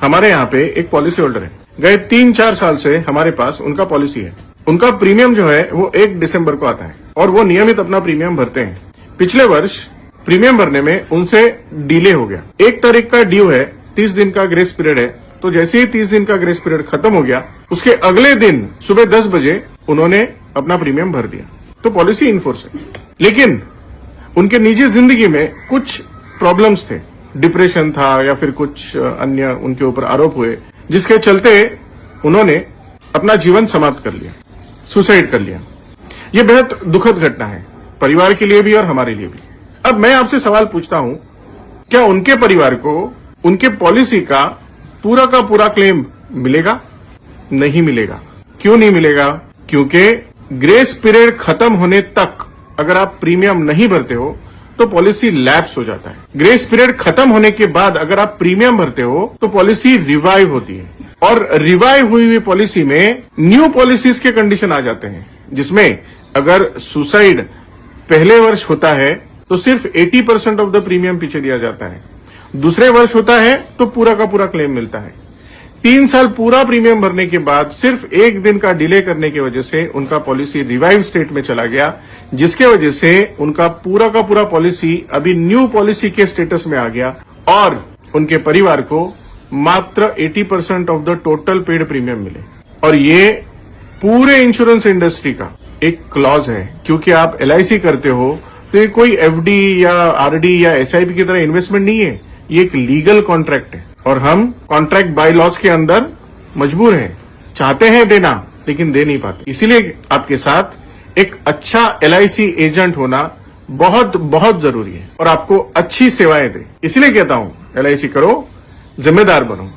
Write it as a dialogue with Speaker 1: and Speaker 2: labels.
Speaker 1: हमारे यहाँ पे एक पॉलिसी होल्डर है, गए 3-4 साल से हमारे पास उनका पॉलिसी है। उनका प्रीमियम जो है वो 1 दिसंबर को आता है और वो नियमित अपना प्रीमियम भरते हैं। पिछले वर्ष प्रीमियम भरने में उनसे डिले हो गया। 1 तारीख का ड्यू है, 30 दिन का ग्रेस पीरियड है, तो जैसे ही 30 दिन का ग्रेस पीरियड खत्म हो गया, उसके अगले दिन सुबह 10 बजे उन्होंने अपना प्रीमियम भर दिया। तो पॉलिसी इनफोर्स है, लेकिन उनके निजी जिंदगी में कुछ प्रॉब्लम्स थे, डिप्रेशन था या फिर कुछ अन्य उनके ऊपर आरोप हुए, जिसके चलते उन्होंने अपना जीवन समाप्त कर लिया, सुसाइड कर लिया। ये बेहद दुखद घटना है, परिवार के लिए भी और हमारे लिए भी। अब मैं आपसे सवाल पूछता हूं, क्या उनके परिवार को उनके पॉलिसी का पूरा क्लेम मिलेगा? नहीं मिलेगा। क्यों नहीं मिलेगा? क्योंकि ग्रेस पीरियड खत्म होने तक अगर आप प्रीमियम नहीं भरते हो तो पॉलिसी लैप्स हो जाता है। ग्रेस पीरियड खत्म होने के बाद अगर आप प्रीमियम भरते हो तो पॉलिसी रिवाइव होती है, और रिवाइव हुई पॉलिसी में न्यू पॉलिसीज के कंडीशन आ जाते हैं, जिसमें अगर सुसाइड पहले वर्ष होता है तो सिर्फ 80% ऑफ द प्रीमियम पीछे दिया जाता है, दूसरे वर्ष होता है तो पूरा का पूरा क्लेम मिलता है। 3 साल पूरा प्रीमियम भरने के बाद सिर्फ 1 दिन का डिले करने की वजह से उनका पॉलिसी रिवाइव स्टेट में चला गया, जिसके वजह से उनका पूरा का पूरा पॉलिसी अभी न्यू पॉलिसी के स्टेटस में आ गया और उनके परिवार को मात्र 80% of the total paid premium मिले। और ये पूरे इंश्योरेंस इंडस्ट्री का एक क्लॉज है, क्योंकि आप LIC करते हो तो ये कोई FD या RD या SIP की तरह इन्वेस्टमेंट नहीं है, ये एक लीगल कॉन्ट्रैक्ट है और हम कॉन्ट्रैक्ट बाय लॉज के अंदर मजबूर हैं, चाहते हैं देना लेकिन दे नहीं पाते। इसीलिए आपके साथ एक अच्छा LIC एजेंट होना बहुत बहुत जरूरी है और आपको अच्छी सेवाएं दे। इसलिए कहता हूं LIC करो, जिम्मेदार बनो।